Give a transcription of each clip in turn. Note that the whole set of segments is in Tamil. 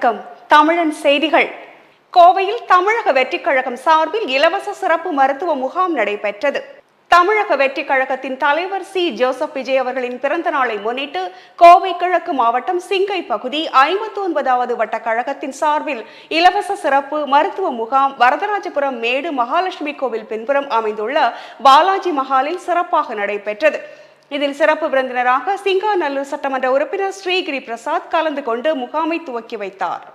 வணக்கம். தமிழன் செய்திகள். கோவையில் தமிழக வெற்றிக் கழகம் சார்பில் இலவச சிறப்பு மருத்துவ முகாம் நடைபெற்றது. தமிழக வெற்றிக் கழகத்தின் தலைவர் சி. ஜோசப் விஜய் அவர்களின் பிறந்த நாளை முன்னிட்டு கோவை கிழக்கு மாவட்டம் சிங்கை பகுதி 59வது வட்ட கழகத்தின் சார்பில் இலவச சிறப்பு மருத்துவ முகாம் வரதராஜபுரம் மேடு மகாலட்சுமி கோவில் பின்புறம் அமைந்துள்ள பாலாஜி மஹாலில் சிறப்பாக நடைபெற்றது. இதில் சிறப்பு விருந்தினராக சிங்காநல்லூர் சட்டமன்ற உறுப்பினர் ஸ்ரீகிரி பிரசாத் கலந்து கொண்டு முகாமை துவக்கி வைத்தார்.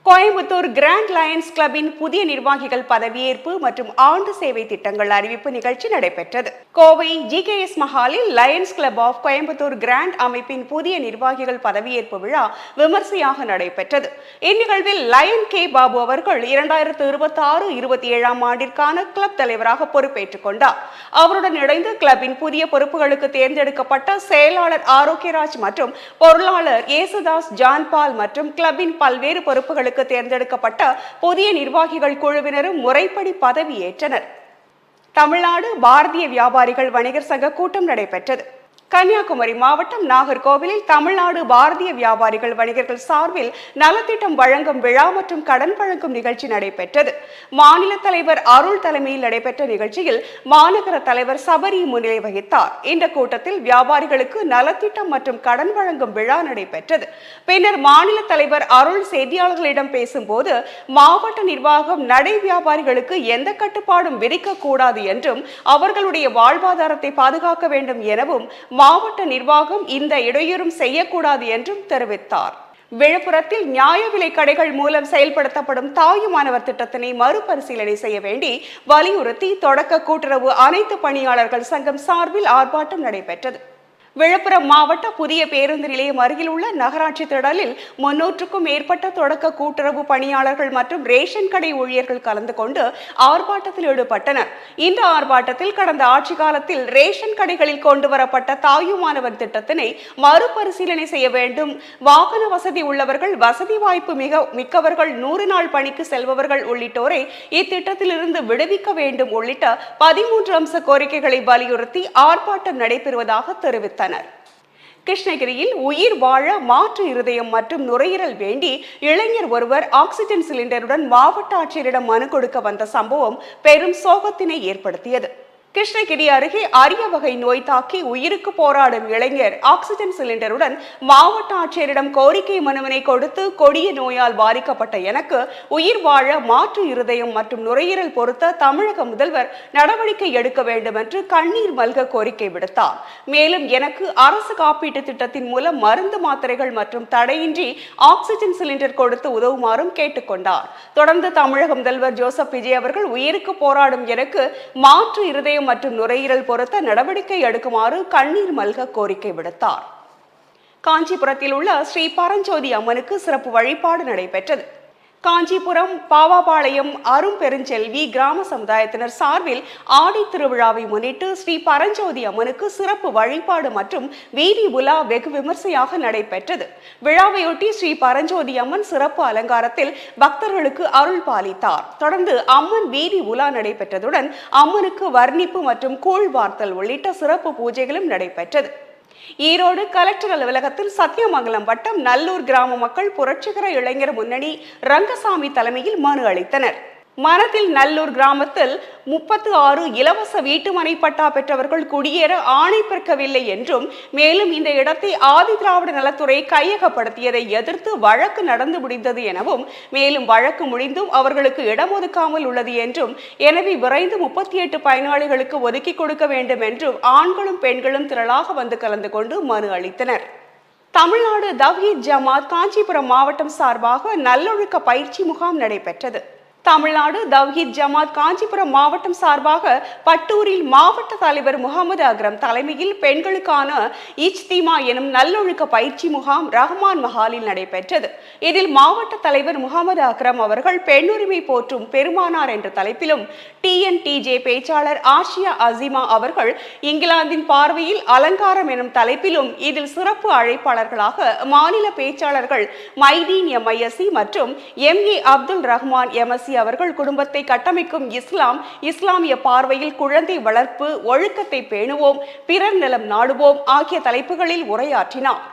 கோயம்புத்தூர் கிராண்ட் லயன்ஸ் கிளப்பின் புதிய நிர்வாகிகள் பதவியேற்பு மற்றும் ஆண்டு சேவை திட்டங்கள் அறிவிப்பு நிகழ்ச்சி நடைபெற்றது. கோவை GKS மஹாலில் lions club of Coimbatore grand அமைப்பின் புதிய நிர்வாகிகள் பதவியேற்பு விழா விமர்சையாக நடைபெற்றது. இந்நிகழ்வில் லயன் கே. பாபு அவர்கள் 2026-27 ஆண்டிற்கான கிளப் தலைவராக பொறுப்பேற்றுக் கொண்டார். அவருடன் இணைந்து கிளப்பின் புதிய பொறுப்புகளுக்கு தேர்ந்தெடுக்கப்பட்ட செயலாளர் ஆரோக்கியராஜ் மற்றும் பொருளாளர் ஏசுதாஸ் ஜான்பால் மற்றும் கிளப்பின் பல்வேறு பொறுப்புகளுக்கு தேர்ந்தெடுக்கப்பட்ட புதிய நிர்வாகிகள் குழுவினரும் முறைப்படி பதவியேற்றனர். தமிழ்நாடு பாரதிய வியாபாரிகள் வணிகர் சங்க கூட்டம் நடைபெற்றது. கன்னியாகுமரி மாவட்டம் நாகர்கோவிலில் தமிழ்நாடு பாரதிய வியாபாரிகள் வணிகர்கள் சார்பில் நலத்திட்டம் வழங்கும் விழா மற்றும் கடன் வழங்கும் நிகழ்ச்சி நடைபெற்றது. மாநில தலைவர் அருள் தலைமையில் நடைபெற்ற நிகழ்ச்சியில் மாநகர தலைவர் சபரி முன்னிலை வகித்தார். இந்த கூட்டத்தில் வியாபாரிகளுக்கு நலத்திட்டம் மற்றும் கடன் வழங்கும் விழா நடைபெற்றது. பின்னர் மாநில தலைவர் அருள் செய்தியாளர்களிடம் பேசும்போது மாவட்ட நிர்வாகம் நடை வியாபாரிகளுக்கு எந்த கட்டுப்பாடும் விதிக்கக்கூடாது என்றும் அவர்களுடைய வாழ்வாதாரத்தை பாதுகாக்க வேண்டும் எனவும் மாவட்ட நிர்வாகம் இந்த இடையூறும் செய்யக்கூடாது என்றும் தெரிவித்தார். விழுப்புரத்தில் நியாய விலை கடைகள் மூலம் செயல்படுத்தப்படும் தாயுமானவர் திட்டத்தினை மறுபரிசீலனை செய்ய வேண்டி வலியுறுத்தி தொடக்க கூட்டுறவு அனைத்து பணியாளர்கள் சங்கம் சார்பில் ஆர்ப்பாட்டம் நடைபெற்றது. விழுப்புரம் மாவட்ட புதிய பேருந்து நிலையம் அருகில் உள்ள நகராட்சி திடலில் 300க்கும் மேற்பட்ட தொடக்க கூட்டுறவு பணியாளர்கள் மற்றும் ரேஷன் கடை ஊழியர்கள் கலந்து கொண்டு ஆர்ப்பாட்டத்தில் ஈடுபட்டனர். இந்த ஆர்ப்பாட்டத்தில் கடந்த ஆட்சி காலத்தில் ரேஷன் கடைகளில் கொண்டு வரப்பட்ட தாயுமானவர் திட்டத்தினை மறுபரிசீலனை செய்ய வேண்டும், வாகன வசதி உள்ளவர்கள், வசதி வாய்ப்பு மிக்கவர்கள், 100 நாள் பணிக்கு செல்பவர்கள் உள்ளிட்டோரை இத்திட்டத்திலிருந்து விடுவிக்க வேண்டும் உள்ளிட்ட 13 அம்ச கோரிக்கைகளை வலியுறுத்தி ஆர்ப்பாட்டம் நடைபெறுவதாக தெரிவித்தனர். கிருஷ்ணகிரியில் உயிர் வாழ மாற்று இருதயம் மற்றும் நுரையீரல் வேண்டி இளைஞர் ஒருவர் ஆக்சிஜன் சிலிண்டருடன் மாவட்ட ஆட்சியரிடம் மனு கொடுக்க வந்த சம்பவம் பெரும் சோகத்தினை ஏற்படுத்தியது. கிருஷ்ணகிரி அருகே அரிய வகை நோய் தாக்கி உயிருக்கு போராடும் இளைஞர் ஆக்சிஜன் சிலிண்டருடன் மாவட்ட ஆட்சியரிடம் கோரிக்கை மனுவினை கொடுத்து கொடிய நோயால் பாதிக்கப்பட்ட எனக்கு உயிர் வாழ மாற்று இருதயம் மற்றும் நுரையீரல் பொருத்த தமிழக முதல்வர் நடவடிக்கை எடுக்க வேண்டும் என்று கண்ணீர் மல்க கோரிக்கை விடுத்தார். மேலும் எனக்கு அரசு காப்பீட்டு திட்டத்தின் மூலம் மருந்து மாத்திரைகள் மற்றும் தடையின்றி ஆக்சிஜன் சிலிண்டர் கொடுத்து உதவுமாறும் கேட்டுக்கொண்டார். தொடர்ந்து தமிழக முதல்வர் ஜோசப் விஜய் அவர்கள் உயிருக்கு போராடும் எனக்கு மாற்று இருதயம் மற்றும் நுரையீரல் பொருத்த நடவடிக்கை எடுக்குமாறு கண்ணீர் மல்க கோரிக்கை விடுத்தார். காஞ்சிபுரத்தில் உள்ள ஸ்ரீ பரஞ்சோதி அம்மனுக்கு சிறப்பு வழிபாடு நடைபெற்றது. காஞ்சிபுரம் பாவாபாளையம் அரும் பெருஞ்செல்வி கிராம சமுதாயத்தினர் சார்பில் ஆடி திருவிழாவை முன்னிட்டு ஸ்ரீ பரஞ்சோதி அம்மனுக்கு சிறப்பு வழிபாடு மற்றும் வீதி உலா வெகு விமர்சையாக நடைபெற்றது. விழாவையொட்டி ஸ்ரீ பரஞ்சோதி அம்மன் சிறப்பு அலங்காரத்தில் பக்தர்களுக்கு அருள் பாலித்தார். தொடர்ந்து அம்மன் வீதி உலா நடைபெற்றதுடன் அம்மனுக்கு வர்ணிப்பு மற்றும் கூழ் வார்த்தல் உள்ளிட்ட சிறப்பு பூஜைகளும் நடைபெற்றது. ஈரோடு கலெக்டர் அலுவலகத்தில் சத்தியமங்கலம் வட்டம் நல்லூர் கிராம மக்கள் புரட்சிகர இளைஞர் முன்னணி ரங்கசாமி தலைமையில் மனு அளித்தனர். மனத்தில் நல்லூர் கிராமத்தில் 36 இலவச வீட்டுமனை பட்டா பெற்றவர்கள் குடியேற ஆணை பிறக்கவில்லை என்றும், மேலும் இந்த இடத்தை ஆதி திராவிட நலத்துறை கையகப்படுத்தியதை எதிர்த்து வழக்கு நடந்து முடிந்தது எனவும், மேலும் வழக்கு முடிந்தும் அவர்களுக்கு இடம் ஒதுக்காமல் உள்ளது என்றும், எனவே விரைந்து 38 பயனாளிகளுக்கு ஒதுக்கி கொடுக்க வேண்டும் என்றும் ஆண்களும் பெண்களும் திரளாக வந்து கலந்து கொண்டு மனு அளித்தனர். தமிழ்நாடு தவ்ஹீத் ஜமாத் காஞ்சிபுரம் மாவட்டம் சார்பாக நல்லொழுக்க பயிற்சி முகாம் நடைபெற்றது. தமிழ்நாடு தவ்ஹீத் ஜமாத் காஞ்சிபுரம் மாவட்டம் சார்பாக பட்டூரில் மாவட்ட தலைவர் முகமது அக்ரம் தலைமையில் பெண்களுக்கான இஜ்திமா எனும் நல்லொழுக்க பயிற்சி முகாம் ரஹ்மான் மஹாலில் நடைபெற்றது. இதில் மாவட்ட தலைவர் முகமது அக்ரம் அவர்கள் பெண்ணுரிமை போற்றும் பெருமானார் என்ற தலைப்பிலும், TNTJ பேச்சாளர் ஆஷியா அசிமா அவர்கள் இங்கிலாந்தின் பார்வையில் அலங்காரம் எனும் தலைப்பிலும், இதில் சிறப்பு அழைப்பாளர்களாக மாநில பேச்சாளர்கள் மைதீன் MISC மற்றும் MA அப்துல் ரஹ்மான் MSc அவர்கள் குடும்பத்தை கட்டமைக்கும் இஸ்லாமிய பார்வையில் குழந்தை வளர்ப்பு, ஒழுக்கத்தை பேணுவோம், பிறர் நலம் நாடுவோம் ஆகிய தலைப்புகளில் உரையாற்றினார்.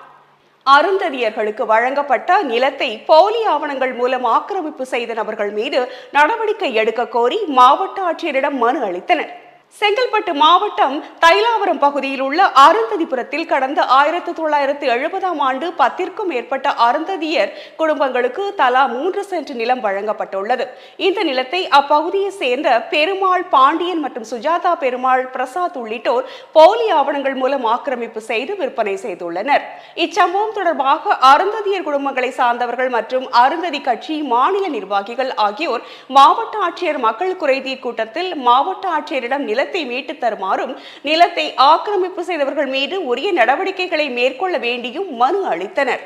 அருந்ததியர்களுக்கு வழங்கப்பட்ட நிலத்தை போலி ஆவணங்கள் மூலம் ஆக்கிரமிப்பு செய்த நபர்கள் மீது நடவடிக்கை எடுக்க கோரி மாவட்ட ஆட்சியரிடம் மனு அளித்தனர். செங்கல்பட்டு மாவட்டம் தைலாவரம் பகுதியில் உள்ள அருந்ததிபுரத்தில் கடந்த 1970ஆம் ஆண்டு 10க்கும் மேற்பட்ட அருந்ததியர் குடும்பங்களுக்கு தலா 3 சென்ட் நிலம் வழங்கப்பட்டுள்ளது. இந்த நிலத்தை அப்பகுதியை சேர்ந்த பெருமாள், பாண்டியன் மற்றும் சுஜாதா பெருமாள், பிரசாத் உள்ளிட்டோர் போலி ஆவணங்கள் மூலம் ஆக்கிரமிப்பு செய்து விற்பனை செய்துள்ளனர். இச்சம்பவம் தொடர்பாக அருந்ததியர் குடும்பங்களை சார்ந்தவர்கள் மற்றும் அருந்ததி கட்சி மாநில நிர்வாகிகள் ஆகியோர் மாவட்ட ஆட்சியர் மக்கள் குறைதீர் கூட்டத்தில் மாவட்ட ஆட்சியரிடம் நிலத்தை மீட்டு தருமாறும், நிலத்தை ஆக்கிரமிப்பு செய்தவர்கள் மீது உரிய நடவடிக்கைகளை மேற்கொள்ள வேண்டியும் மனு அளித்தனர்.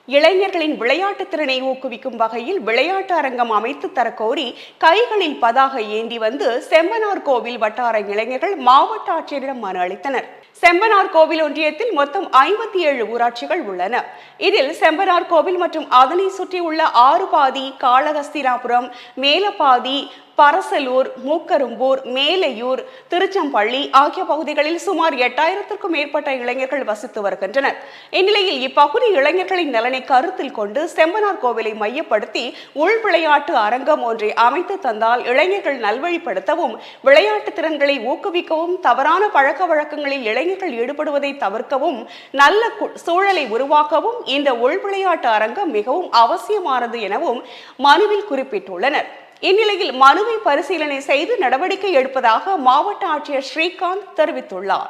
இளைஞர்களின் விளையாட்டு திறனை ஊக்குவிக்கும் வகையில் விளையாட்டு அரங்கம் அமைத்து தரக்கோரி கைகளில் பதாகை ஏந்தி வந்து செம்பனார் கோவில் வட்டார இளைஞர்கள் மாவட்ட ஆட்சியரிடம் மனு அளித்தனர். செம்பனார் கோவில் ஒன்றியத்தில் மொத்தம் 57 ஊராட்சிகள் உள்ளன. இதில் செம்பனார் கோவில் மற்றும் அதனை சுற்றியுள்ள ஆறுபாதி, காளஹஸ்தினாபுரம், மேலபாதி, பரசலூர், மூக்கரும்பூர், மேலையூர், திருச்சம்பள்ளி ஆகிய பகுதிகளில் சுமார் 8000க்கும் மேற்பட்ட இளைஞர்கள் வசித்து வருகின்றனர். இந்நிலையில் இப்பகுதி இளைஞர்களின் நலனை கருத்தில் கொண்டு செம்பனார் கோவிலை மையப்படுத்தி உள் விளையாட்டு அரங்கம் ஒன்றை அமைத்து தந்தால் இளைஞர்கள் நல்வழிப்படுத்தவும், விளையாட்டு திறன்களை ஊக்குவிக்கவும், தவறான பழக்க வழக்கங்களில் இளைஞர்கள் ஈடுபடுவதை தவிர்க்கவும், நல்ல சூழலை உருவாக்கவும் இந்த உள் விளையாட்டு அரங்கம் மிகவும் அவசியமானது எனவும் மனுவில் குறிப்பிட்டுள்ளனர். இந்நிலையில் மனுவை பரிசீலனை செய்து நடவடிக்கை எடுப்பதாக மாவட்ட ஆட்சியர் ஸ்ரீகாந்த் தெரிவித்துள்ளார்.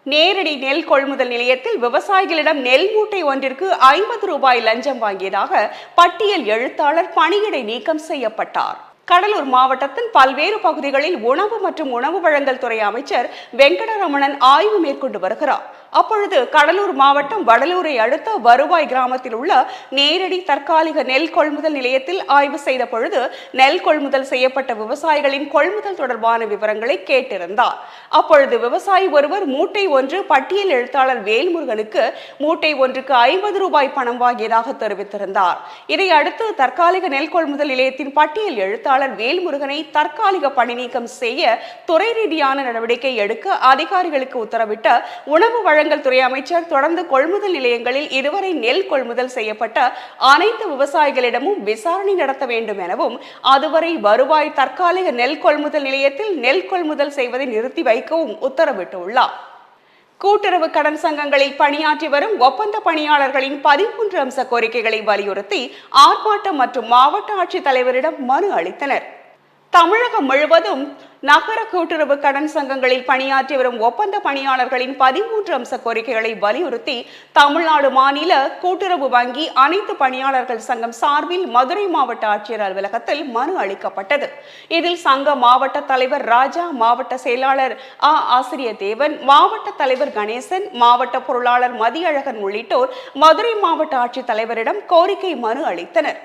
நேரடி நெல் கொள்முதல் நிலையத்தில் விவசாயிகளிடம் நெல் மூட்டை ஒன்றிற்கு 50 ரூபாய் லஞ்சம் வாங்கியதாக பட்டியல் எழுத்தாளர் பணியிடை நீக்கம் செய்யப்பட்டார். கடலூர் மாவட்டத்தின் பல்வேறு பகுதிகளில் உணவு மற்றும் உணவு வழங்கல் துறை அமைச்சர் வெங்கடரமணன் ஆய்வு மேற்கொண்டு வருகிறார். அப்பொழுது கடலூர் மாவட்டம் வடலூரை அடுத்த வருவாய் கிராமத்தில் உள்ள நேரடி தற்காலிக நெல் கொள்முதல் நிலையத்தில் ஆய்வு செய்த பொழுது நெல் கொள்முதல் செய்யப்பட்ட விவசாயிகளின் கொள்முதல் தொடர்பான விவரங்களை கேட்டிருந்தார். அப்பொழுது விவசாயி ஒருவர் மூட்டை ஒன்று பட்டியல் எழுத்தாளர் வேல்முருகனுக்கு மூட்டை ஒன்றுக்கு 50 ரூபாய் பணம் வாங்கியதாக தெரிவித்திருந்தார். இதை அடுத்து தற்காலிக நெல் கொள்முதல் நிலையத்தின் பட்டியல் எழுத்தாளர் வேல்முருகனை தற்காலிக பணி நீக்கம் செய்ய துறை ரீதியான நடவடிக்கை எடுக்க அதிகாரிகளுக்கு உத்தரவிட்ட உணவு வழங்கல் துறை அமைச்சர் தொடர்ந்து கொள்முதல் நிலையங்களில் இதுவரை நெல் கொள்முதல் செய்யப்பட்ட அனைத்து விவசாயிகளிடமும் விசாரணை நடத்த வேண்டும் எனவும், அதுவரை வருவாய் தற்காலிக நெல் கொள்முதல் நிலையத்தில் நெல் கொள்முதல் செய்வதை நிறுத்தி வைக்கவும் உத்தரவிட்டுள்ளார். கூட்டுறவு கடன் சங்கங்களில் பணியாற்றி வரும் ஒப்பந்த பணியாளர்களின் 13 அம்ச கோரிக்கைகளை வலியுறுத்தி ஆர்ப்பாட்டம் மற்றும் மாவட்ட ஆட்சித் தலைவரிடம் மனு அளித்தனர். தமிழகம் முழுவதும் நகர கூட்டுறவு கடன் சங்கங்களில் பணியாற்றி வரும் ஒப்பந்த பணியாளர்களின் 13 அம்ச கோரிக்கைகளை வலியுறுத்தி தமிழ்நாடு மாநில கூட்டுறவு வங்கி அனைத்து பணியாளர்கள் சங்கம் சார்பில் மதுரை மாவட்ட ஆட்சியர் அலுவலகத்தில் மனு அளிக்கப்பட்டது. இதில் சங்க மாவட்ட தலைவர் ராஜா, மாவட்ட செயலாளர் ஆசிரியர் தேவன், மாவட்ட தலைவர் கணேசன், மாவட்ட பொருளாளர் மதியழகன் உள்ளிட்டோர் மதுரை மாவட்ட ஆட்சித் தலைவரிடம் கோரிக்கை மனு அளித்தனர்.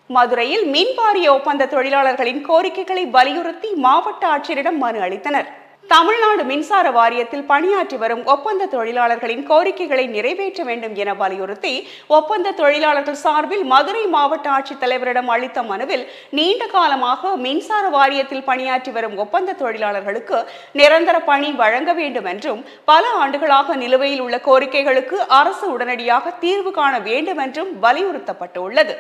மதுரையில் மின்வாரிய ஒப்பந்த தொழிலாளர்களின் கோரிக்கைகளை வலியுறுத்தி மாவட்ட ஆட்சியரிடம் மனு அளித்தனர். தமிழ்நாடு மின்சார வாரியத்தில் பணியாற்றி வரும் ஒப்பந்த தொழிலாளர்களின் கோரிக்கைகளை நிறைவேற்ற வேண்டும் என வலியுறுத்தி ஒப்பந்த தொழிலாளர்கள் சார்பில் மதுரை மாவட்ட ஆட்சித் தலைவரிடம் அளித்த மனுவில் நீண்ட காலமாக மின்சார வாரியத்தில் பணியாற்றி வரும் ஒப்பந்த தொழிலாளர்களுக்கு நிரந்தர பணி வழங்க வேண்டும் என்றும், பல ஆண்டுகளாக நிலுவையில் உள்ள கோரிக்கைகளுக்கு அரசு உடனடியாக தீர்வு காண வேண்டும் என்றும் வலியுறுத்தப்பட்டுள்ளது.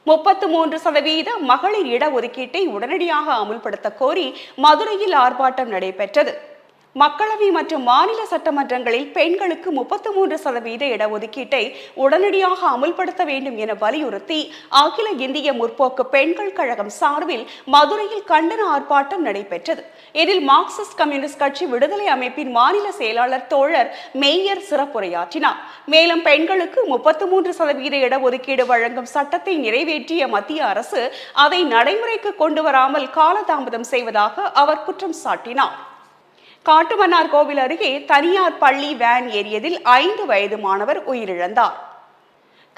33% மகளிர் இடஒதுக்கீட்டை உடனடியாக அமுல்படுத்த கோரி மதுரையில் ஆர்ப்பாட்டம் நடைபெற்றது. மக்களவை மற்றும் மாநில சட்டமன்றங்களில் பெண்களுக்கு 33% இடஒதுக்கீட்டை உடனடியாக அமுல்படுத்த வேண்டும் என வலியுறுத்தி அகில இந்திய முற்போக்கு பெண்கள் கழகம் சார்பில் மதுரையில் கண்டன ஆர்ப்பாட்டம் நடைபெற்றது. இதில் மார்க்சிஸ்ட் கம்யூனிஸ்ட் கட்சி விடுதலை அமைப்பின் மாநில செயலாளர் தோழர் மேயர் சிறப்புரையாற்றினார். மேலும் பெண்களுக்கு 33% இடஒதுக்கீடு வழங்கும் சட்டத்தை நிறைவேற்றிய மத்திய அரசு அதை நடைமுறைக்கு கொண்டு வராமல் காலதாமதம் செய்வதாக அவர் குற்றம் சாட்டினார். காட்டுமன்னார் கோவில் அருகே தனியார் பள்ளி வேன் ஏறியதில் 5 வயது மாணவர் உயிரிழந்தார்.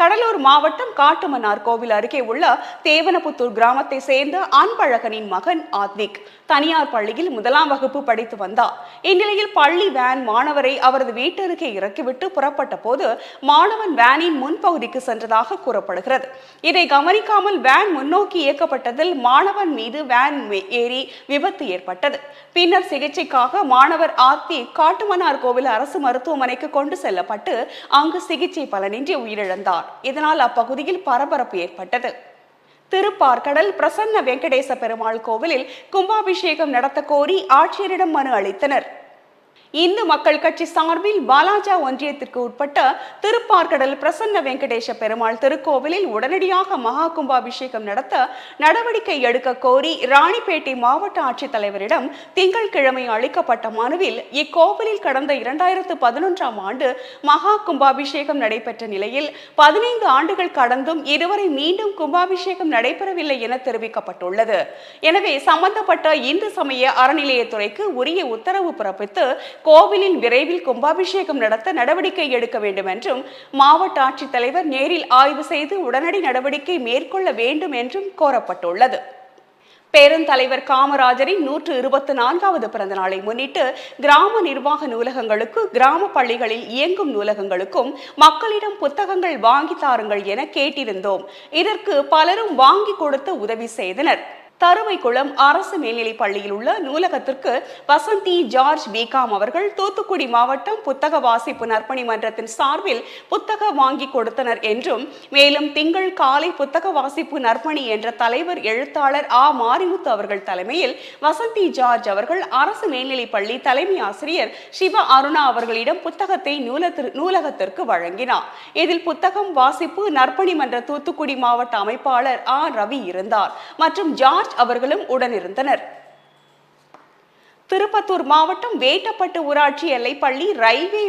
கடலூர் மாவட்டம் காட்டுமன்னார் கோவில் அருகே உள்ள தேவனபுத்தூர் கிராமத்தை சேர்ந்த அன்பழகனின் மகன் ஆத்விக் தனியார் பள்ளியில் 1ஆம் வகுப்பு படித்து வந்தார். இந்நிலையில் பள்ளி வேன் மாணவரை அவரது வீட்டருகே இறக்கிவிட்டு புறப்பட்ட போது மாணவன் வேனின் முன்பகுதிக்கு சென்றதாக கூறப்படுகிறது. இதை கவனிக்காமல் வேன் முன்னோக்கி இயக்கப்பட்டதில் மாணவன் மீது வேன் ஏறி விபத்து ஏற்பட்டது. பின்னர் சிகிச்சைக்காக மாணவர் ஆத்விக் காட்டுமன்னார் கோவில் அரசு மருத்துவமனைக்கு கொண்டு செல்லப்பட்டு அங்கு சிகிச்சை பலனின்றி உயிரிழந்தார். இதனால் அப்பகுதியில் பரபரப்பு ஏற்பட்டது. திருப்பார்கடல் பிரசன்ன வெங்கடேச பெருமாள் கோவிலில் கும்பாபிஷேகம் நடத்த கோரி ஆட்சியரிடம் மனு அளித்தனர். இந்து மக்கள் கட்சி சார்பில் பாலாஜா ஒன்றியத்திற்கு உட்பட்ட திருப்பார்கடல் பிரசன்ன வெங்கடேச பெருமாள் திருக்கோவிலில் உடனடியாக மகா கும்பாபிஷேகம் நடத்த நடவடிக்கை எடுக்க கோரி ராணிப்பேட்டை மாவட்ட ஆட்சித்தலைவரிடம் திங்கட்கிழமை அளிக்கப்பட்ட மனுவில் இக்கோவிலில் கடந்த 2011ஆம் ஆண்டு மகா கும்பாபிஷேகம் நடைபெற்ற நிலையில் 15 ஆண்டுகள் கடந்தும் இதுவரை மீண்டும் கும்பாபிஷேகம் நடைபெறவில்லை என தெரிவிக்கப்பட்டுள்ளது. எனவே சம்பந்தப்பட்ட இந்து சமய அறநிலையத்துறைக்கு உரிய உத்தரவு பிறப்பித்து கோவிலில் விரைவில் கும்பாபிஷேகம் நடத்த நடவடிக்கை எடுக்க வேண்டும் என்றும் மாவட்ட ஆட்சித்தலைவர் நேரில் ஆய்வு செய்து உடனடி நடவடிக்கை மேற்கொள்ள வேண்டும் என்றும் கோரப்பட்டுள்ளது. பெருந்தலைவர் காமராஜரின் 124வது பிறந்த நாளை முன்னிட்டு கிராம நிர்வாக நூலகங்களுக்கு, கிராம பள்ளிகளில் இயங்கும் நூலகங்களுக்கும் மக்களிடம் புத்தகங்கள் வாங்கி தாருங்கள் என கேட்டிருந்தோம். இதற்கு பலரும் வாங்கி கொடுத்து உதவி செய்தனர். தருவைக்குளம் அரசு மேல்நிலைப் பள்ளியில் உள்ள நூலகத்திற்கு வசந்தி ஜார்ஜ் பிகாம் அவர்கள் தூத்துக்குடி மாவட்டம் புத்தக வாசிப்பு நற்பணி மன்றத்தின் சார்பில் புத்தக வாங்கி கொடுத்தனர் என்றும், மேலும் திங்கள் காலை புத்தக வாசிப்பு நற்பணி என்ற தலைவர் எழுத்தாளர் மாரிமுத்து அவர்கள் தலைமையில் வசந்தி ஜார்ஜ் அவர்கள் அரசு மேல்நிலைப் பள்ளி தலைமை ஆசிரியர் சிவ அருணா அவர்களிடம் புத்தகத்தை நூலகத்திற்கு வழங்கினார். இதில் புத்தகம் வாசிப்பு நற்பணி மன்ற தூத்துக்குடி மாவட்ட அமைப்பாளர் ரவி இருந்தார் மற்றும் ஜார்ஜ் அவர்களும் உடனிருந்தனர். திருப்பத்தூர் மாவட்டம் வேட்டப்பட்டு ஊராட்சி எல்லைப்பள்ளி ரயில்வே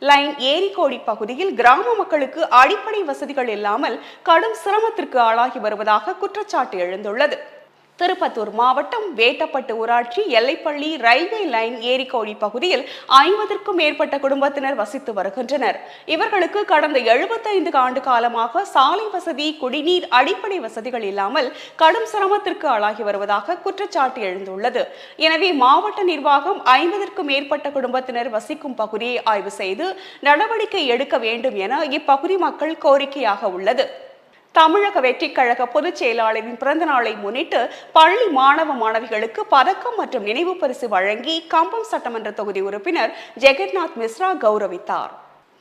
லைன் ஏரிக்கோடி பகுதியில் கிராம மக்களுக்கு அடிப்படை வசதிகள் இல்லாமல் கடும் சிரமத்திற்கு ஆளாகி வருவதாக குற்றச்சாட்டு எழுந்துள்ளது. திருப்பத்தூர் மாவட்டம் வேட்டப்பட்டு ஊராட்சி எல்லைப்பள்ளி ரயில்வே லைன் ஏரிக்கோடி பகுதியில் 50க்கும் மேற்பட்ட குடும்பத்தினர் வசித்து வருகின்றனர். இவர்களுக்கு கடந்த 75 ஆண்டு காலமாக சாலை வசதி, குடிநீர், அடிப்படை வசதிகள் இல்லாமல் கடும் சிரமத்திற்கு ஆளாகி வருவதாக குற்றச்சாட்டு எழுந்துள்ளது. எனவே மாவட்ட நிர்வாகம் 50க்கும் மேற்பட்ட குடும்பத்தினர் வசிக்கும் பகுதியை ஆய்வு செய்து நடவடிக்கை எடுக்க வேண்டும் என இப்பகுதி மக்கள் கோரிக்கையாக உள்ளது. தமிழக வெற்றிக் கழக பொதுச் செயலாளரின் பிறந்த நாளை முன்னிட்டு பள்ளி மாணவ மாணவிகளுக்கு பதக்கம் மற்றும் நினைவு பரிசு வழங்கி கம்பம் சட்டமன்ற தொகுதி உறுப்பினர் ஜெகநாத் மிஸ்ரா கௌரவித்தார்.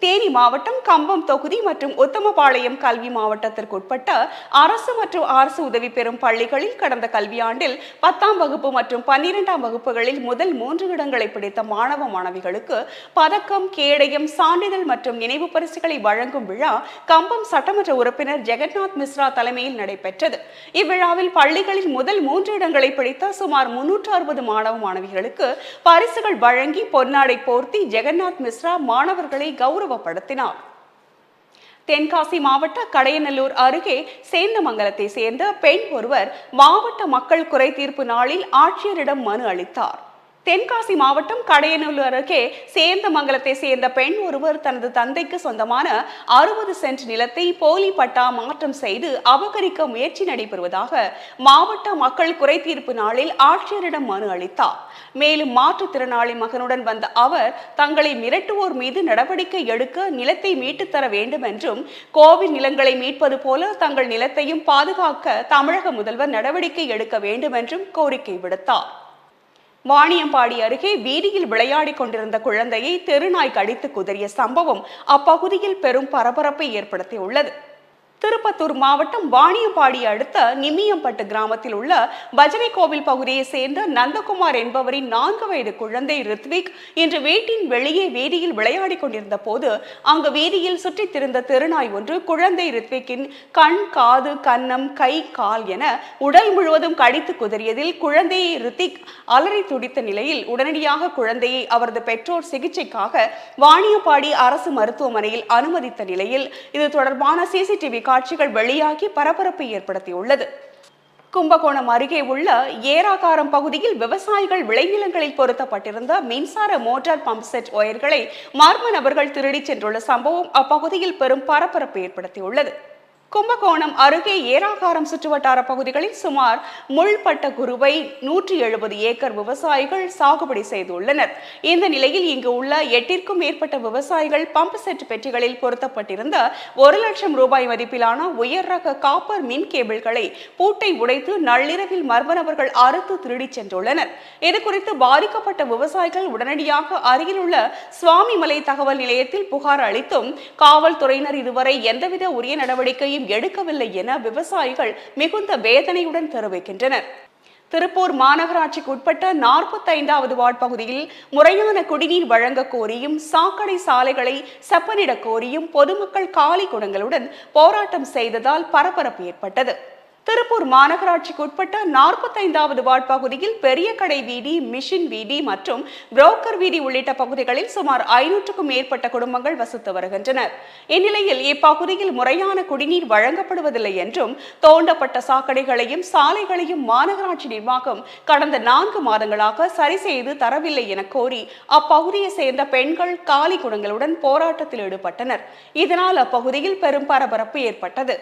தேனி மாவட்டம் கம்பம் தொகுதி மற்றும் உத்தமபாளையம் கல்வி மாவட்டத்திற்கு உட்பட்ட அரசு மற்றும் அரசு உதவி பெறும் பள்ளிகளில் கடந்த கல்வியாண்டில் 10ஆம் வகுப்பு மற்றும் 12ஆம் வகுப்புகளில் முதல் 3 இடங்களை பிடித்த மாணவ மாணவிகளுக்கு பதக்கம், கேடயம், சான்றிதழ் மற்றும் நினைவு பரிசுகளை வழங்கும் விழா கம்பம் சட்டமன்ற உறுப்பினர் ஜெகநாத் மிஸ்ரா தலைமையில் நடைபெற்றது. இவ்விழாவில் பள்ளிகளில் முதல் 3 இடங்களை பிடித்த சுமார் 360 மாணவ மாணவிகளுக்கு பரிசுகள் வழங்கி பொன்னாடை போர்த்தி ஜெகநாத் மிஸ்ரா மாணவர்களை கௌரவப்படுத்தினார். தென்காசி மாவட்ட கடையநல்லூர் அருகே சேந்தமங்கலத்தை சேர்ந்த பெண் ஒருவர் மாவட்ட மக்கள் குறை தீர்ப்பு நாளில் ஆட்சியரிடம் மனு அளித்தார். தென்காசி மாவட்டம் கடையநல்லூர் அருகே சேந்தமங்கலத்தை சேர்ந்த பெண் ஒருவர் தனது தந்தைக்கு சொந்தமான 60 சென்ட் நிலத்தை போலி பட்டா மாற்றம் செய்து அபகரிக்க முயற்சி நடைபெறுவதாக மாவட்ட மக்கள் குறை தீர்ப்பு நாளில் ஆட்சியரிடம் மனு அளித்தார். மேலும் மாற்றுத்திறனாளி மகனுடன் வந்த அவர் தங்களை மிரட்டுவோர் மீது நடவடிக்கை எடுக்க நிலத்தை மீட்டுத்தர வேண்டும் என்றும், கோவில் நிலங்களை மீட்பது போல தங்கள் நிலத்தையும் பாதுகாக்க தமிழக முதல்வர் நடவடிக்கை எடுக்க வேண்டும் என்றும் கோரிக்கை விடுத்தார். வாணியம்பாடி அருகே வீதியில் விளையாடி கொண்டிருந்த குழந்தையை தெருநாய் கடித்து குதறிய சம்பவம் அப்பகுதியில் பெரும் பரபரப்பை ஏற்படுத்தியுள்ளது. திருப்பத்தூர் மாவட்டம் வாணியம்பாடி அடுத்த நிம்மியம்பட்டு கிராமத்தில் உள்ள பஜனை கோவில் பகுதியை சேர்ந்த நந்தகுமார் என்பவரின் 4 வயது குழந்தை ரித்விக் இன்று வீட்டின் வெளியே வீதியில் விளையாடி கொண்டிருந்த போது அங்கு வீதியில் சுற்றித் திரிந்த தெருநாய் ஒன்று குழந்தை ரித்விக்கின் கண், காது, கன்னம், கை, கால் என உடல் முழுவதும் கடித்து குதறியதில் குழந்தையை ரித்திக் அலறி துடித்த நிலையில் உடனடியாக குழந்தையை அவரது பெற்றோர் சிகிச்சைக்காக வாணியம்பாடி அரசு மருத்துவமனையில் அனுமதித்த நிலையில் இது தொடர்பான CCTV காட்சிகள் வெளியாகி பரபரப்பை ஏற்படுத்தியுள்ளது. கும்பகோணம் அருகே உள்ள ஏராகாரம் பகுதியில் விவசாயிகள் விளைநிலங்களில் பொருத்தப்பட்டிருந்த மின்சார மோட்டார் பம்ப் செட் ஒயர்களை மர்ம நபர்கள் திருடிச் சென்றுள்ள சம்பவம் அப்பகுதியில் பெரும் பரபரப்பு ஏற்படுத்தியுள்ளது. கும்பகோணம் அருகே ஏராகாரம் சுற்றுவட்டார பகுதிகளில் சுமார் முள்பட்ட குருவை 170 ஏக்கர் விவசாயிகள் சாகுபடி செய்துள்ளனர். இந்த நிலையில் இங்கு உள்ள 8ற்கும் மேற்பட்ட விவசாயிகள் பம்ப் செட் பெட்டிகளில் பொருத்தப்பட்டிருந்த 1 லட்சம் ரூபாய் மதிப்பிலான உயர் ரக காப்பர் மின் கேபிள்களை பூட்டை உடைத்து நள்ளிரவில் மர்ம நபர்கள் அறுத்து திருடிச் சென்றுள்ளனர். இதுகுறித்து பாதிக்கப்பட்ட விவசாயிகள் உடனடியாக அருகிலுள்ள சுவாமிமலை தகவல் நிலையத்தில் புகார் அளித்தும் காவல்துறையினர் இதுவரை எந்தவித உரிய நடவடிக்கையும் எடுக்கவில்லை என விவசாயிகள் மிகுந்த வேதனையுடன் தெரிவிக்கின்றனர். திருப்பூர் மாநகராட்சிக்கு உட்பட்ட 45வது வார்டு பகுதியில் முறையான குடிநீர் வழங்க கோரியும் சாக்கடை சாலைகளை செப்பனிட கோரியும் பொதுமக்கள் காலி குடங்களுடன் போராட்டம் செய்ததால் பரபரப்பு ஏற்பட்டது. திருப்பூர் மாநகராட்சிக்கு உட்பட்ட 45வது வார்டு பகுதியில் பெரிய கடை வீதி, மிஷின் வீதி மற்றும் புரோக்கர் வீதி உள்ளிட்ட பகுதிகளில் சுமார் 500க்கும் மேற்பட்ட குடும்பங்கள் வசித்து வருகின்றனர். இந்நிலையில் இப்பகுதியில் முறையான குடிநீர் வழங்கப்படுவதில்லை என்றும் தோண்டப்பட்ட சாக்கடைகளையும் சாலைகளையும் மாநகராட்சி நிர்வாகம் கடந்த 4 மாதங்களாக சரி செய்து தரவில்லை என கோரி அப்பகுதியை சேர்ந்த பெண்கள் காலி குடங்களுடன் போராட்டத்தில் ஈடுபட்டனர். இதனால் அப்பகுதியில் பெரும் பரபரப்பு ஏற்பட்டது.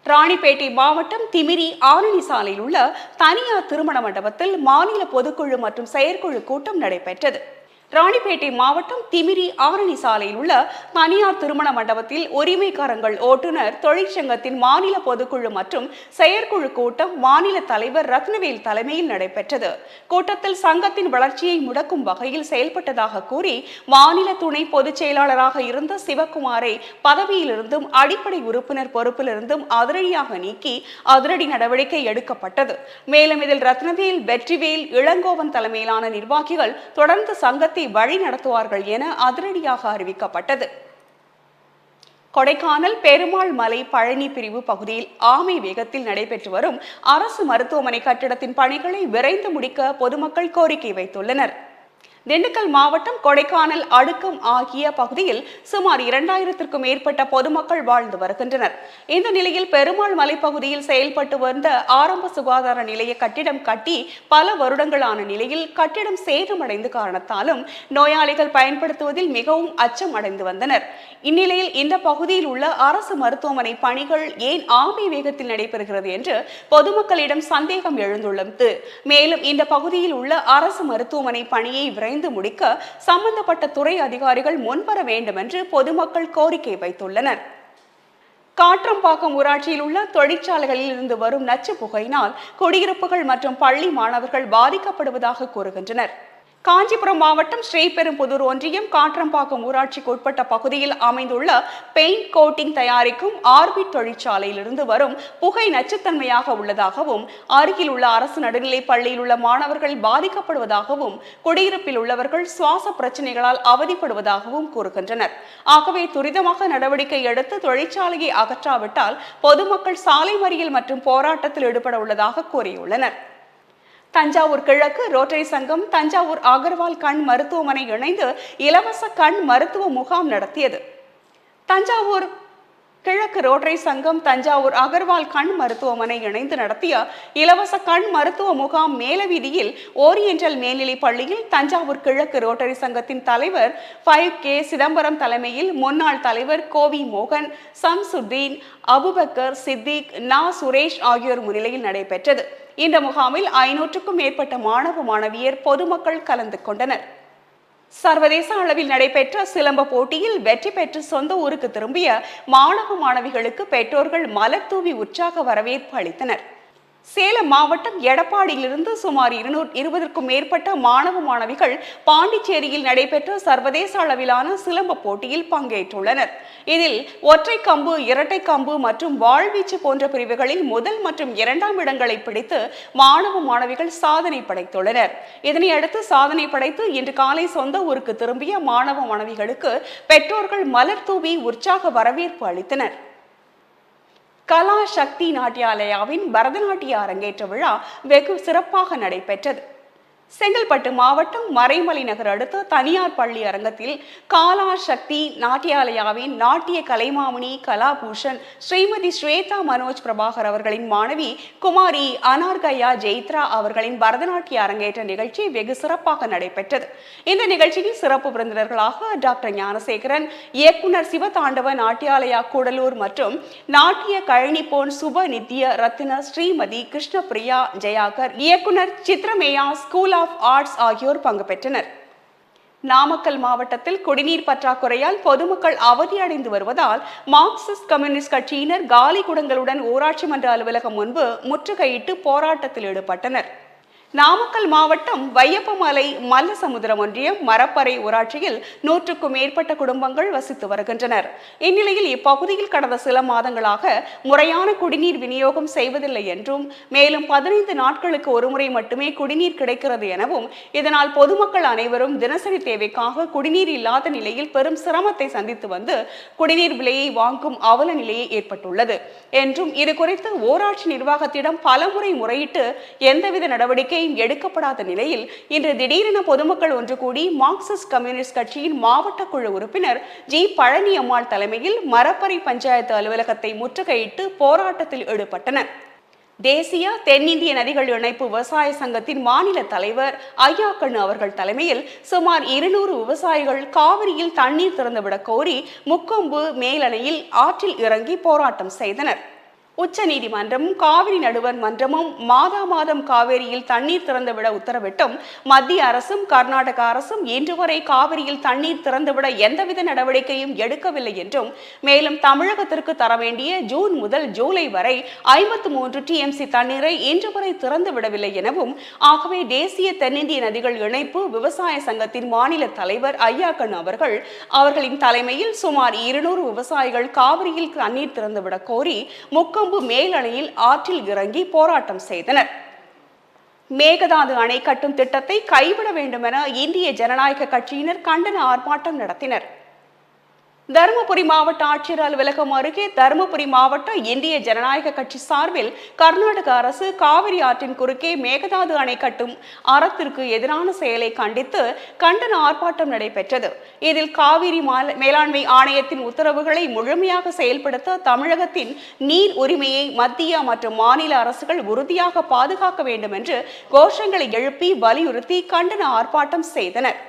ராணிப்பேட்டை மாவட்டம் திமிரி ஆரணி சாலையில் உள்ள தனியார் திருமண மண்டபத்தில் மாநில பொதுக்குழு மற்றும் செயற்குழு கூட்டம் நடைபெற்றது. ராணிப்பேட்டை மாவட்டம் திமிரி ஆரணி சாலையில் உள்ள தனியார் திருமண மண்டபத்தில் உரிமைக்காரங்கள் ஓட்டுநர் தொழிற்சங்கத்தின் மாநில பொதுக்குழு மற்றும் செயற்குழு கூட்டம் மாநில தலைவர் ரத்னவேல் தலைமையில் நடைபெற்றது. கூட்டத்தில் சங்கத்தின் வளர்ச்சியை முடக்கும் வகையில் செயல்பட்டதாக கூறி மாநில துணை பொதுச் செயலாளராக இருந்த சிவக்குமாரை பதவியிலிருந்தும் அடிப்படை உறுப்பினர் பொறுப்பிலிருந்தும் அதிரடியாக நீக்கி அதிரடி நடவடிக்கை எடுக்கப்பட்டது. மேலும் இதில் ரத்னவேல், வெற்றிவேல், இளங்கோவன் தலைமையிலான நிர்வாகிகள் தொடர்ந்து சங்கத்தை வழி நடத்துவார்கள் என அதிரடியாக அறிவிக்கப்பட்டது. கொடைக்கானல் பெருமாள் மலை பழனி பிரிவு பகுதியில் ஆமை வேகத்தில் நடைபெற்று வரும் அரசு மருத்துவமனை கட்டிடத்தின் பணிகளை விரைந்து முடிக்க பொதுமக்கள் கோரிக்கை வைத்துள்ளனர். திண்டுக்கல் மாவட்டம் கொடைக்கானல் அடுக்கம் ஆகிய பகுதியில் சுமார் 2000த்திற்கும் மேற்பட்ட பொதுமக்கள் வாழ்ந்து வருகின்றனர். இந்த நிலையில் பெருமாள் மலைப்பகுதியில் செயல்பட்டு வந்த ஆரம்ப சுகாதார நிலைய கட்டிடம் கட்டி பல வருடங்களான நிலையில் கட்டிடம் சேதமடைந்த காரணத்தாலும் நோயாளிகள் பயன்படுத்துவதில் மிகவும் அச்சம் அடைந்து வந்தனர். இந்நிலையில் இந்த பகுதியில் உள்ள அரசு மருத்துவமனை பணிகள் ஏன் ஆமை வேகத்தில் நடைபெறுகிறது என்று பொதுமக்களிடம் சந்தேகம் எழுந்துள்ளது. மேலும் இந்த பகுதியில் உள்ள அரசு மருத்துவமனை பணியை முடிக்க சம்பந்தப்பட்ட துறை அதிகாரிகள் முன்வர வேண்டும் என்று பொதுமக்கள் கோரிக்கை வைத்துள்ளனர். காற்றம்பாக்கம் ஊராட்சியில் உள்ள தொழிற்சாலைகளில் இருந்து வரும் நச்சு புகையினால் குடியிருப்புகள் மற்றும் பள்ளி மாணவர்கள் பாதிக்கப்படுவதாக கூறுகின்றனர். காஞ்சிபுரம் மாவட்டம் ஸ்ரீபெரும்புதூர் ஒன்றியம் காற்றம்பாக்கம் ஊராட்சிக்கு உட்பட்ட பகுதியில் அமைந்துள்ள பெயிண்ட் கோட்டிங் தயாரிக்கும் ஆர்பிட் தொழிற்சாலையிலிருந்து வரும் புகை நச்சுத்தன்மையாக உள்ளதாகவும் அருகில் உள்ள அரசு நடுநிலைப் பள்ளியில் உள்ள மாணவர்கள் பாதிக்கப்படுவதாகவும் குடியிருப்பில் உள்ளவர்கள் சுவாச பிரச்சனைகளால் அவதிப்படுவதாகவும் கூறுகின்றனர். ஆகவே துரிதமாக நடவடிக்கை எடுத்து தொழிற்சாலையை அகற்றாவிட்டால் பொதுமக்கள் சாலை மறியல் மற்றும் போராட்டத்தில் ஈடுபட உள்ளதாக கூறியுள்ளனர். தஞ்சாவூர் கிழக்கு ரோட்டரி சங்கம் தஞ்சாவூர் அகர்வால் கண் மருத்துவமனை இணைந்து இலவச கண் மருத்துவ முகாம் நடத்தியது. தஞ்சாவூர் கிழக்கு ரோட்டரி சங்கம் தஞ்சாவூர் அகர்வால் கண் மருத்துவமனை இணைந்து நடத்திய இலவச கண் மருத்துவ முகாம் மேலவீதியில் ஓரியண்டல் மேல்நிலை பள்ளியில் தஞ்சாவூர் கிழக்கு ரோட்டரி சங்கத்தின் தலைவர் 5K சிதம்பரம் தலைமையில் முன்னாள் தலைவர் கோவி மோகன், சம்சுத்தீன், அபுபக்கர், சித்திக், நா சுரேஷ் ஆகியோர் முன்னிலையில் நடைபெற்றது. இந்த முகாமில் 500க்கும் மேற்பட்ட மாணவ மாணவியர் பொதுமக்கள் கலந்து கொண்டனர். சர்வதேச அளவில் நடைபெற்ற சிலம்ப போட்டியில் வெற்றி பெற்று சொந்த ஊருக்கு திரும்பிய மாணவ மாணவிகளுக்கு பெற்றோர்கள் மலர் தூவி உற்சாக வரவேற்பு அளித்தனர். சேலம் மாவட்டம் எடப்பாடியிலிருந்து சுமார் 220க்கும் மேற்பட்ட மாணவ மாணவிகள் பாண்டிச்சேரியில் நடைபெற்ற சர்வதேச அளவிலான சிலம்ப போட்டியில் பங்கேற்றுள்ளனர். இதில் ஒற்றை கம்பு, இரட்டை கம்பு மற்றும் வாழ்வீச்சு போன்ற பிரிவுகளில் முதல் மற்றும் 2ஆம் இடங்களை பிடித்து மாணவ மாணவிகள் சாதனை படைத்துள்ளனர். இதனையடுத்து சாதனை படைத்து இன்று காலை சொந்த ஊருக்கு திரும்பிய மாணவ மாணவிகளுக்கு பெற்றோர்கள் மலர் தூவி உற்சாக வரவேற்பு அளித்தனர். கலா சக்தி நாட்டியாலயாவின் பரதநாட்டிய அரங்கேற்ற விழா வெகு சிறப்பாக நடைபெற்றது. செங்கல்பட்டு மாவட்டம் மறைமலை நகர் அடுத்த தனியார் பள்ளி அரங்கத்தில் காலா சக்தி நாட்டியாலயாவின் நாட்டிய கலைமாமணி கலாபூஷன் ஸ்ரீமதி ஸ்வேதா மனோஜ் பிரபாகர் அவர்களின் மாணவி குமாரி அனார்கயா ஜெயித்ரா அவர்களின் பரதநாட்டிய அரங்கேற்ற நிகழ்ச்சி வெகு சிறப்பாக நடைபெற்றது. இந்த நிகழ்ச்சியில் சிறப்பு விருந்தினர்களாக டாக்டர் ஞானசேகரன், இயக்குனர் சிவதாண்டவ நாட்டியாலயா கூடலூர் மற்றும் நாட்டிய கழனிப்போன் சுப நித்ய ரத்தின ஸ்ரீமதி கிருஷ்ணபிரியா ஜெயாகர், இயக்குனர் சித்ரமேயா ஸ்கூல் ஆஃப் ஆர்ட்ஸ் ஆகியோர் பங்கு பெற்றனர். நாமக்கல் மாவட்டத்தில் குடிநீர் பற்றாக்குறையால் பொதுமக்கள் அவதியடைந்து வருவதால் மார்க்சிஸ்ட் கம்யூனிஸ்ட் கட்சியினர் காலி குடங்களுடன் ஊராட்சி மன்ற அலுவலகம் முன்பு முற்றுகையிட்டு போராட்டத்தில் ஈடுபட்டனர். நாமக்கல் மாவட்டம் வையப்பமலை மல்லசமுத்திரம் ஒன்றியம் மரப்பறை ஊராட்சியில் 100க்கும் மேற்பட்ட குடும்பங்கள் வசித்து வருகின்றனர். இந்நிலையில் இப்பகுதியில் கடந்த சில மாதங்களாக முறையான குடிநீர் விநியோகம் செய்வதில்லை என்றும், மேலும் 15 நாட்களுக்கு ஒருமுறை மட்டுமே குடிநீர் கிடைக்கிறது எனவும், இதனால் பொதுமக்கள் அனைவரும் தினசரி தேவைக்காக குடிநீர் இல்லாத நிலையில் பெரும் சிரமத்தை சந்தித்து வந்து குடிநீர் விலையை வாங்கும் அவல நிலையை ஏற்பட்டுள்ளது என்றும், இதுகுறித்து ஊராட்சி நிர்வாகத்திடம் பலமுறை முறையிட்டு எந்தவித நடவடிக்கை எடுக்கப்படாத நிலையில் இன்று திடீரென பொதுமக்கள் ஒன்று கூடி மார்க்சிஸ்ட் கம்யூனிஸ்ட் கட்சியின் மாவட்ட குழு உறுப்பினர் ஜி பழனியம்மாள் தலைமையில் மரப்பறை பஞ்சாயத்து அலுவலகத்தை முற்றுகையிட்டு போராட்டத்தில் ஈடுபட்டனர். தேசிய தென்னிந்திய நதிகள் இணைப்பு விவசாய சங்கத்தின் மாநில தலைவர் ஐயாக்கண்ணு அவர்கள் தலைமையில் சுமார் 200 விவசாயிகள் காவிரியில் தண்ணீர் திறந்துவிடக் கோரி முக்கொம்பு மேலணையில் ஆற்றில் இறங்கி போராட்டம் செய்தனர். உச்ச நீதிமன்றமும் காவிரி நடுவர் மன்றமும் மாதம் காவிரியில் தண்ணீர் திறந்துவிட உத்தரவிட்டும் மத்திய அரசும் கர்நாடக அரசும் இன்று வரை காவிரியில் தண்ணீர் திறந்துவிட எந்தவித நடவடிக்கையும் எடுக்கவில்லை என்றும், மேலும் தமிழகத்திற்கு தர வேண்டிய ஜூன் முதல் ஜூலை வரை 53 TMC தண்ணீரை இன்று வரை திறந்து விடவில்லை எனவும், ஆகவே தேசிய தென்னிந்திய நதிகள் இணைப்பு விவசாய சங்கத்தின் மாநில தலைவர் ஐயாக்கண்ணு அவர்களின் தலைமையில் சுமார் 200 விவசாயிகள் காவிரியில் தண்ணீர் திறந்துவிட கோரி முக்கொம்பு மேலணையில் ஆற்றில் இறங்கி போராட்டம் செய்தனர். மேகதாது அணை கட்டும் திட்டத்தை கைவிட வேண்டும் என இந்திய ஜனநாயக கட்சியினர் கண்டன ஆர்ப்பாட்டம் நடத்தினர். தருமபுரி மாவட்ட ஆட்சியர் அலுவலகம் அருகே தருமபுரி மாவட்ட இந்திய ஜனநாயக கட்சி சார்பில் கர்நாடக அரசு காவிரி ஆற்றின் குறுக்கே மேகதாது அணை கட்டும் அறத்திற்கு எதிரான செயலை கண்டித்து கண்டன ஆர்ப்பாட்டம் நடைபெற்றது. இதில் காவிரி மேலாண்மை ஆணையத்தின் உத்தரவுகளை முழுமையாக செயல்படுத்த தமிழகத்தின் நீர் உரிமையை மத்திய மற்றும் மாநில அரசுகள் உறுதியாக பாதுகாக்க வேண்டும் என்று கோஷங்களை எழுப்பி வலியுறுத்தி கண்டன ஆர்ப்பாட்டம் செய்தனர்.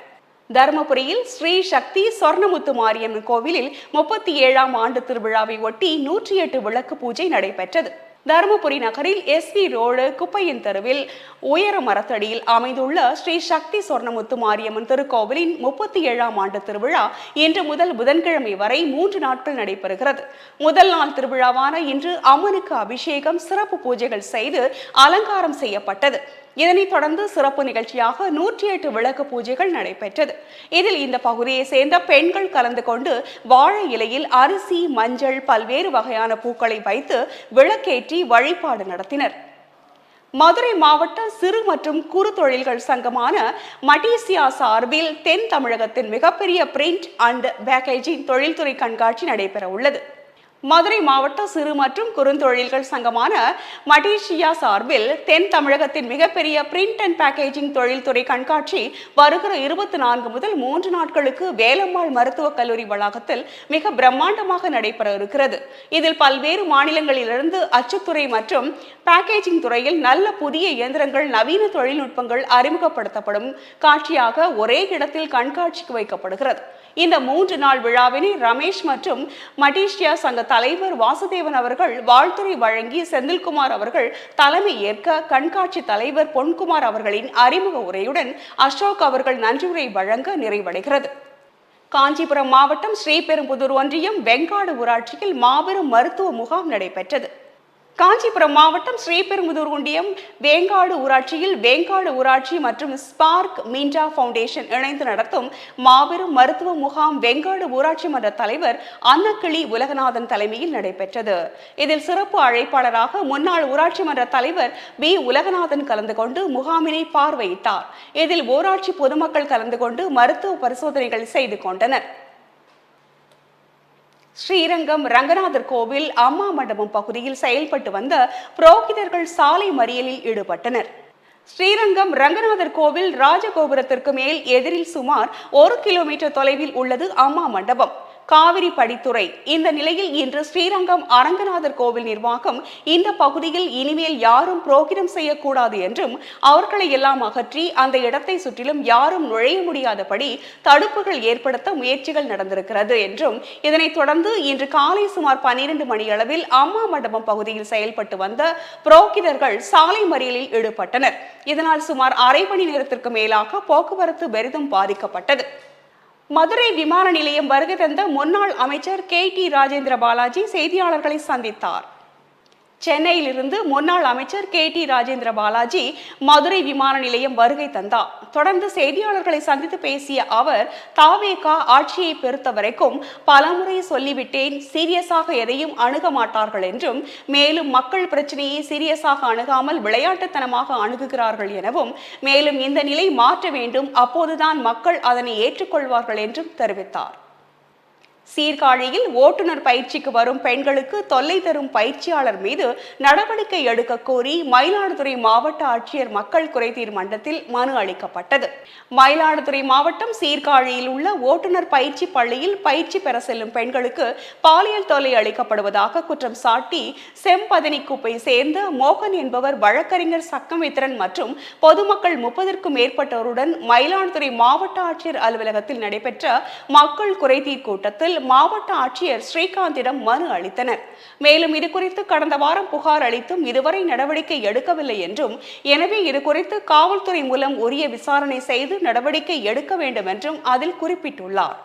தருமபுரியில் ஸ்ரீ சக்தி சொர்ணமுத்து மாரியம்மன் கோவிலில் 37ஆம் ஆண்டு திருவிழாவை ஒட்டி 108 விளக்கு பூஜை நடைபெற்றது. தருமபுரி நகரில் SV ரோடு குப்பையின் தெருவில் உயர மரத்தடியில் அமைந்துள்ள ஸ்ரீ சக்தி சொர்ணமுத்து மாரியம்மன் திருக்கோவிலின் 37ஆம் ஆண்டு திருவிழா இன்று முதல் புதன்கிழமை வரை 3 நாட்கள் நடைபெறுகிறது. முதல் நாள் திருவிழாவான இன்று அம்மனுக்கு அபிஷேகம், சிறப்பு பூஜைகள் செய்து அலங்காரம் செய்யப்பட்டது. இதனைத் தொடர்ந்து சிறப்பு நிகழ்ச்சியாக 108 விளக்கு பூஜைகள் நடைபெற்றது. இதில் இந்த பகுதியை சேர்ந்த பெண்கள் கலந்து கொண்டு வாழை இலையில் அரிசி, மஞ்சள், பல்வேறு வகையான பூக்களை வைத்து விளக்கேற்றி வழிபாடு நடத்தினர். மதுரை மாவட்ட சிறு மற்றும் குறு தொழில்கள் சங்கமான மட்டீசியா சார்பில் தென் தமிழகத்தின் மிகப்பெரிய பிரிண்ட் அண்ட் பேக்கேஜிங் தொழில்துறை கண்காட்சி நடைபெற உள்ளது. மதுரை மாவட்ட சிறு மற்றும் குறுந்தொழில்கள் சங்கமான மட்டீசியா சார்பில் தென் தமிழகத்தின் மிகப்பெரிய பிரிண்ட் அண்ட் பேக்கேஜிங் தொழில்துறை கண்காட்சி வருகிற 24 முதல் 3 நாட்களுக்கு வேலம்மாள் மருத்துவக் கல்லூரி வளாகத்தில் மிக பிரம்மாண்டமாக நடைபெற இருக்கிறது. இதில் பல்வேறு மாநிலங்களிலிருந்து அச்சுத்துறை மற்றும் பேக்கேஜிங் துறையில் நல்ல புதிய இயந்திரங்கள், நவீன தொழில்நுட்பங்கள் அறிமுகப்படுத்தப்படும் காட்சியாக ஒரே இடத்தில் கண்காட்சிக்கு வைக்கப்படுகிறது. இந்த 3 நாள் விழாவினை ரமேஷ் மற்றும் மட்டீசியா சங்க தலைவர் வாசுதேவன் அவர்கள் வாழ்த்துரை வழங்கி செந்தில்குமார் அவர்கள் தலைமை ஏற்க, கண்காட்சி தலைவர் பொன்குமார் அவர்களின் அறிமுக உரையுடன் அசோக் அவர்கள் நன்றியுரை வழங்க நிறைவடைகிறது. காஞ்சிபுரம் மாவட்டம் ஸ்ரீபெரும்புதூர் ஒன்றியம் வெங்காடு ஊராட்சியில் மாபெரும் மருத்துவ முகாம் நடைபெற்றது. காஞ்சிபுரம் மாவட்டம் ஸ்ரீபெரும்புதூர் ஒன்றியம் வேங்காடு ஊராட்சியில் வேங்காடு ஊராட்சி மற்றும் ஸ்பார்க் மீண்டா ஃபவுண்டேஷன் இணைந்து நடத்தும் மாபெரும் மருத்துவ முகாம் வெங்காடு ஊராட்சி மன்ற தலைவர் அன்னக்கிளி உலகநாதன் தலைமையில் நடைபெற்றது. இதில் சிறப்பு அழைப்பாளராக முன்னாள் ஊராட்சி மன்ற தலைவர் B உலகநாதன் கலந்து கொண்டு முகாமினை பார்வையிட்டார். இதில் ஊராட்சி பொதுமக்கள் கலந்து கொண்டு மருத்துவ பரிசோதனைகள் செய்து கொண்டனர். ஸ்ரீரங்கம் ரங்கநாதர் கோவில் அம்மா மண்டபம் பகுதியில் செயல்பட்டு வந்த புரோகிதர்கள் சாலை மறியலில் ஈடுபட்டனர். ஸ்ரீரங்கம் ரங்கநாதர் கோவில் ராஜகோபுரத்திற்கு மேல் எதிரில் சுமார் 1 கிலோமீட்டர் தொலைவில் உள்ளது அம்மா மண்டபம், காவிரி படித்துறை. இந்த நிலையில் இன்று ஸ்ரீரங்கம் அரங்கநாதர் கோவில் நிர்வாகம் இந்த பகுதியில் இனிமேல் யாரும் புரோகிதம் செய்யக்கூடாது என்றும் அவர்களை எல்லாம் அகற்றி அந்த இடத்தை சுற்றிலும் யாரும் நுழைய முடியாதபடி தடுப்புகள் ஏற்படுத்த முயற்சிகள் நடந்திருக்கிறது என்றும், இதனைத் தொடர்ந்து இன்று காலை சுமார் 12 மணியளவில் அம்மா மண்டபம் பகுதியில் செயல்பட்டு வந்த புரோகிதர்கள் சாலை மறியலில் ஈடுபட்டனர். இதனால் சுமார் அரை மணி நேரத்திற்கு மேலாக போக்குவரத்து பெரிதும் பாதிக்கப்பட்டது. மதுரை விமான நிலையம் வருகை தந்த முன்னாள் அமைச்சர் KT ராஜேந்திர பாலாஜி செய்தியாளர்களை சந்தித்தார். சென்னையிலிருந்து முன்னாள் அமைச்சர் KT ராஜேந்திர பாலாஜி மதுரை விமான நிலையம் வருகை தந்தார். தொடர்ந்து செய்தியாளர்களை சந்தித்து பேசிய அவர், தாவேகா ஆட்சியை பொறுத்த வரைக்கும் பலமுறை சொல்லிவிட்டேன், சீரியஸாக எதையும் அணுக மாட்டார்கள் என்றும், மேலும் மக்கள் பிரச்சனையை சீரியஸாக அணுகாமல் விளையாட்டுத்தனமாக அணுகுகிறார்கள் எனவும், மேலும் இந்த நிலை மாற்ற வேண்டும், அப்போதுதான் மக்கள் அதனை ஏற்றுக்கொள்வார்கள் என்றும் தெரிவித்தார். சீர்காழியில் ஓட்டுநர் பயிற்சிக்கு வரும் பெண்களுக்கு தொல்லை தரும் பயிற்சியாளர் மீது நடவடிக்கை எடுக்க கோரி மயிலாடுதுறை மாவட்ட ஆட்சியர் மக்கள் குறைதீர் மன்றத்தில் மனு அளிக்கப்பட்டது. மயிலாடுதுறை மாவட்டம் சீர்காழியில் உள்ள ஓட்டுநர் பயிற்சி பள்ளியில் பயிற்சி பெற செல்லும் பெண்களுக்கு பாலியல் தொல்லை அளிக்கப்படுவதாக குற்றம் சாட்டி செம்பதனிக்குப்பை சேர்ந்த மோகன் என்பவர் வழக்கறிஞர் சக்கமித்திரன் மற்றும் பொதுமக்கள் 30க்கும் மேற்பட்டோருடன் மயிலாடுதுறை மாவட்ட ஆட்சியர் அலுவலகத்தில் நடைபெற்ற மக்கள் குறைதீர் கூட்டத்தில் மாவட்ட ஆட்சியர் ஸ்ரீகாந்திடம் மனு அளித்தனர். மேலும் இதுகுறித்து கடந்த வாரம் புகார் அளித்தும் இதுவரை நடவடிக்கை எடுக்கவில்லை என்றும், எனவே இதுகுறித்து காவல்துறை மூலம் உரிய விசாரணை செய்து நடவடிக்கை எடுக்க வேண்டும் என்றும் அதில் குறிப்பிட்டுள்ளார்.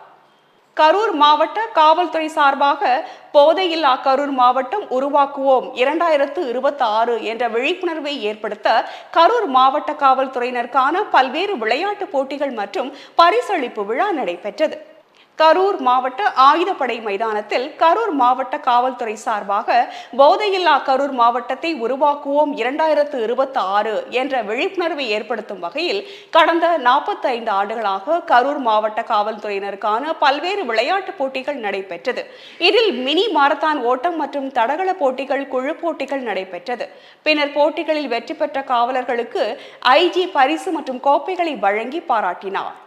கரூர் மாவட்ட காவல்துறை சார்பாக போதையில்லா கரூர் மாவட்டம் உருவாக்குவோம் 2026 என்ற விழிப்புணர்வை ஏற்படுத்த கரூர் மாவட்ட காவல்துறையினருக்கான பல்வேறு விளையாட்டு போட்டிகள் மற்றும் பரிசளிப்பு விழா நடைபெற்றது. கரூர் மாவட்ட ஆயுதப்படை மைதானத்தில் கரூர் மாவட்ட காவல்துறை சார்பாக போதையில்லா கரூர் மாவட்டத்தை உருவாக்குவோம் 2026 என்ற விழிப்புணர்வை ஏற்படுத்தும் வகையில் கடந்த 45 ஆண்டுகளாக கரூர் மாவட்ட காவல்துறையினருக்கான பல்வேறு விளையாட்டு போட்டிகள் நடைபெற்றது. இதில் மினி மாரத்தான் ஓட்டம் மற்றும் தடகள போட்டிகள், குழு போட்டிகள் நடைபெற்றது. பின்னர் போட்டிகளில் வெற்றி பெற்ற காவலர்களுக்கு IG பரிசு மற்றும் கோப்பைகளை வழங்கி பாராட்டினார்.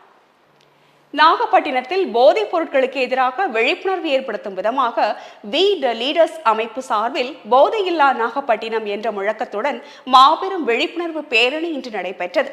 நாகப்பட்டினத்தில் போதைப் பொருட்களுக்கு எதிராக விழிப்புணர்வு ஏற்படுத்தும் விதமாக வி த லீடர்ஸ் அமைப்பு சார்பில் போதையில்லா நாகப்பட்டினம் என்ற முழக்கத்துடன் மாபெரும் விழிப்புணர்வு பேரணி இன்று நடைபெற்றது.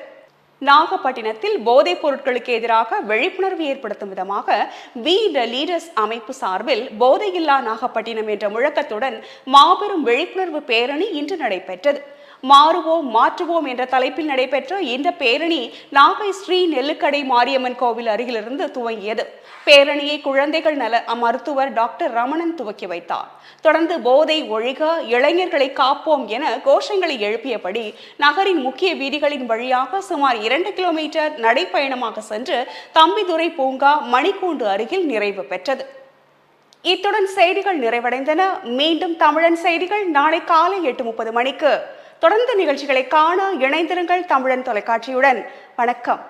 நாகப்பட்டினத்தில் போதைப் பொருட்களுக்கு எதிராக விழிப்புணர்வு ஏற்படுத்தும் விதமாக வி த லீடர்ஸ் அமைப்பு சார்பில் போதையில்லா நாகப்பட்டினம் என்ற முழக்கத்துடன் மாபெரும் விழிப்புணர்வு பேரணி இன்று நடைபெற்றது. மாறுவோம் மாற்றுவோம் என்ற தலைப்பில் நடைபெற்ற இந்த பேரணி நாகை ஸ்ரீ நெல்லுக்கடை மாரியம்மன் கோவில் அருகிலிருந்து துவங்கியது. பேரணியை குழந்தைகள் நல மருத்துவர் டாக்டர் ரமணன் துவக்கி வைத்தார். தொடர்ந்து போதை ஒழிக, இளைஞர்களை காப்போம் என கோஷங்களை எழுப்பியபடி நகரின் முக்கிய வீதிகளின் வழியாக சுமார் 2 கிலோமீட்டர் நடைப்பயணமாக சென்று தம்பிதுரை பூங்கா மணிக்கூண்டு அருகில் நிறைவு பெற்றது. இத்துடன் செய்திகள் நிறைவடைந்தன. மீண்டும் தமிழன் செய்திகள் நாளை காலை 8:30 மணிக்கு. தொடர்ந்து நிகழ்ச்சிகளை காண இணைந்திருங்கள் தமிழன் தொலைக்காட்சியுடன். வணக்கம்.